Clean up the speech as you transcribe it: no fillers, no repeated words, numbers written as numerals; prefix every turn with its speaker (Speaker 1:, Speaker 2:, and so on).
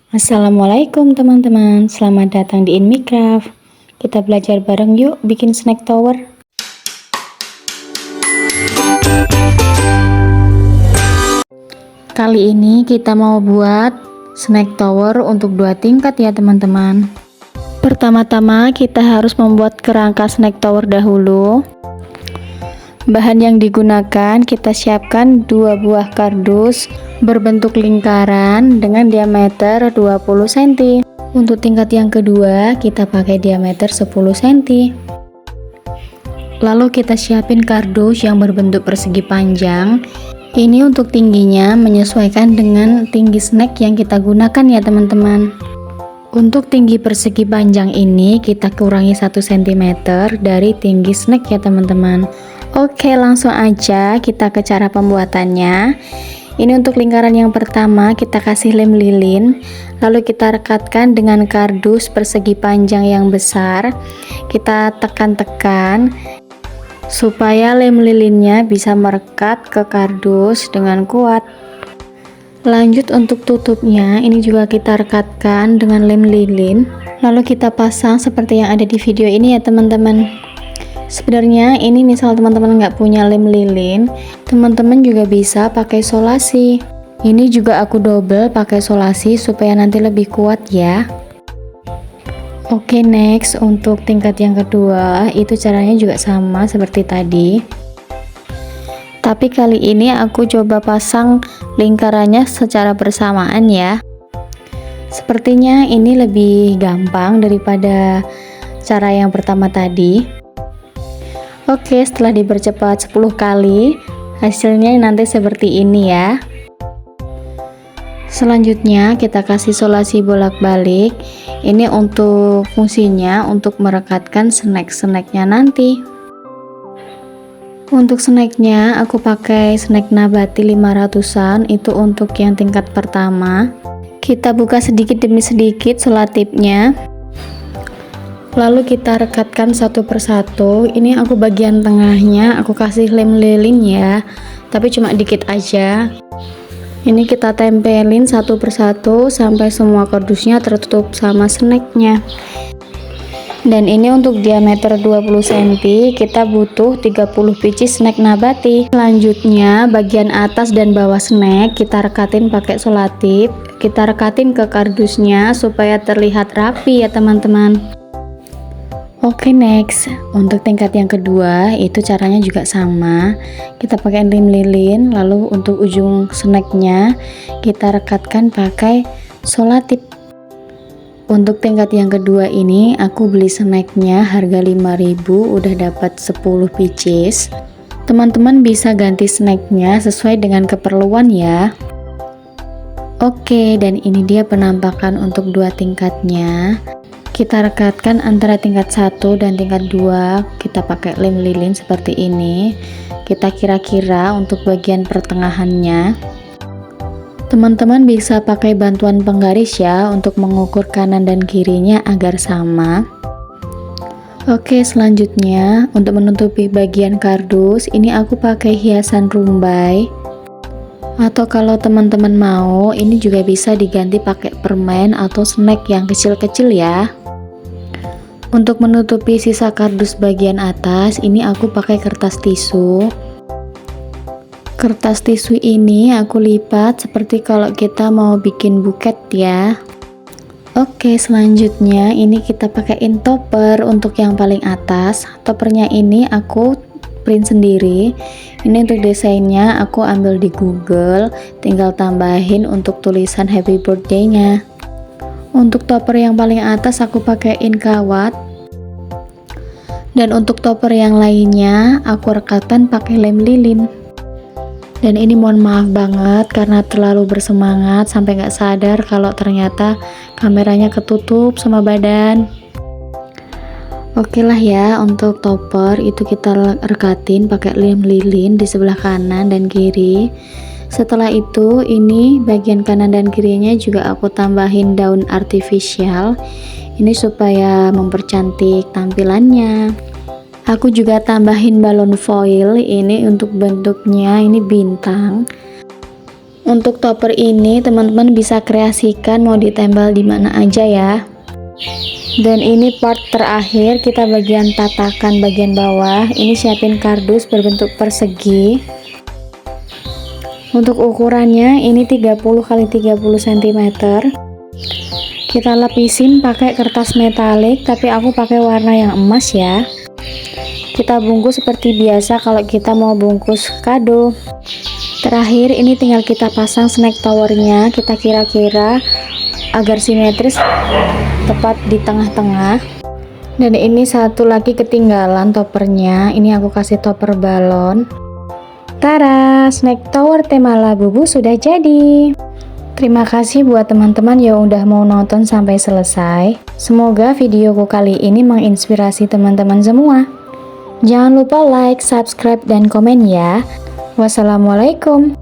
Speaker 1: Assalamualaikum teman-teman, selamat datang di InMiCraft. Kita belajar bareng yuk bikin snack tower. Kali ini kita mau buat snack tower untuk 2 tingkat ya teman-teman. Pertama-tama kita harus membuat kerangka snack tower dahulu. Bahan yang digunakan kita siapkan 2 buah kardus berbentuk lingkaran dengan diameter 20 cm. Untuk tingkat yang kedua kita pakai diameter 10 cm. Lalu kita siapin kardus yang berbentuk persegi panjang. Ini untuk tingginya menyesuaikan dengan tinggi snack yang kita gunakan ya teman-teman. Untuk tinggi persegi panjang ini kita kurangi 1 cm dari tinggi snack ya teman-teman. Oke, langsung aja kita ke cara pembuatannya. Ini untuk lingkaran yang pertama kita kasih lem lilin, lalu kita rekatkan dengan kardus persegi panjang yang besar. Kita tekan-tekan supaya lem lilinnya bisa merekat ke kardus dengan kuat. Lanjut untuk tutupnya, ini juga kita rekatkan dengan lem lilin, lalu kita pasang seperti yang ada di video ini ya teman-teman. Sebenarnya ini misal teman-teman nggak punya lem lilin, teman-teman juga bisa pakai solasi. Ini juga aku double pakai solasi supaya nanti lebih kuat ya. Oke, next untuk tingkat yang kedua itu caranya juga sama seperti tadi, tapi kali ini aku coba pasang lingkarannya secara bersamaan ya. Sepertinya ini lebih gampang daripada cara yang pertama tadi. Oke, setelah dipercepat 10 kali, hasilnya nanti seperti ini ya. Selanjutnya kita kasih solasi bolak-balik. Ini untuk fungsinya untuk merekatkan snack-snacknya nanti. Untuk snacknya aku pakai snack nabati 500an, itu untuk yang tingkat pertama. Kita buka sedikit demi sedikit selatipnya, lalu kita rekatkan satu persatu. Ini aku bagian tengahnya aku kasih lem lilin ya, tapi cuma dikit aja. Ini kita tempelin satu persatu sampai semua kardusnya tertutup sama snacknya. Dan ini untuk diameter 20 cm kita butuh 30 biji snack nabati. Selanjutnya bagian atas dan bawah snack kita rekatin pakai solatip. Kita rekatin ke kardusnya supaya terlihat rapi ya teman-teman. Oke, next untuk tingkat yang kedua itu caranya juga sama. Kita pakai lem lilin, lalu untuk ujung snacknya kita rekatkan pakai solatip. Untuk tingkat yang kedua ini aku beli snacknya harga 5.000, udah dapat 10 pieces. Teman-teman bisa ganti snacknya sesuai dengan keperluan ya. Oke, dan ini dia penampakan untuk 2 tingkatnya. Kita rekatkan antara tingkat 1 dan tingkat 2, kita pakai lem lilin seperti ini. Kita kira-kira untuk bagian pertengahannya. Teman-teman bisa pakai bantuan penggaris ya untuk mengukur kanan dan kirinya agar sama. Oke, selanjutnya untuk menutupi bagian kardus ini aku pakai hiasan rumbai. Atau kalau teman-teman mau, ini juga bisa diganti pakai permen atau snack yang kecil-kecil ya. Untuk menutupi sisa kardus bagian atas, ini aku pakai kertas tisu. Kertas tisu ini aku lipat seperti kalau kita mau bikin buket ya. Oke, selanjutnya ini kita pakaiin topper untuk yang paling atas. Toppernya ini aku print sendiri. Ini untuk desainnya aku ambil di Google, tinggal tambahin untuk tulisan happy birthday-nya. Untuk topper yang paling atas aku pakaiin kawat. Dan untuk topper yang lainnya aku rekatkan pakai lem lilin. Dan ini mohon maaf banget karena terlalu bersemangat sampai nggak sadar kalau ternyata kameranya ketutup sama badan. Oke lah ya, untuk topper itu kita rekatin pakai lem lilin di sebelah kanan dan kiri. Setelah itu ini bagian kanan dan kirinya juga aku tambahin daun artifisial. Ini supaya mempercantik tampilannya. Aku juga tambahin balon foil, ini untuk bentuknya ini bintang. Untuk topper ini teman-teman bisa kreasikan mau ditempel di mana aja ya. Dan ini part terakhir, kita bagian tatakan bagian bawah. Ini siapin kardus berbentuk persegi. Untuk ukurannya ini 30 x 30 cm. Kita lapisin pakai kertas metalik, tapi aku pakai warna yang emas ya. Kita bungkus seperti biasa kalau kita mau bungkus kado. Terakhir ini tinggal kita pasang snack towernya. Kita kira-kira agar simetris, tepat di tengah-tengah. Dan ini satu lagi ketinggalan toppernya. Ini aku kasih topper balon. Tara, snack tower tema Labubu sudah jadi. Terima kasih buat teman-teman yang udah mau nonton sampai selesai. Semoga videoku kali ini menginspirasi teman-teman semua. Jangan lupa like, subscribe, dan komen ya. Wassalamualaikum.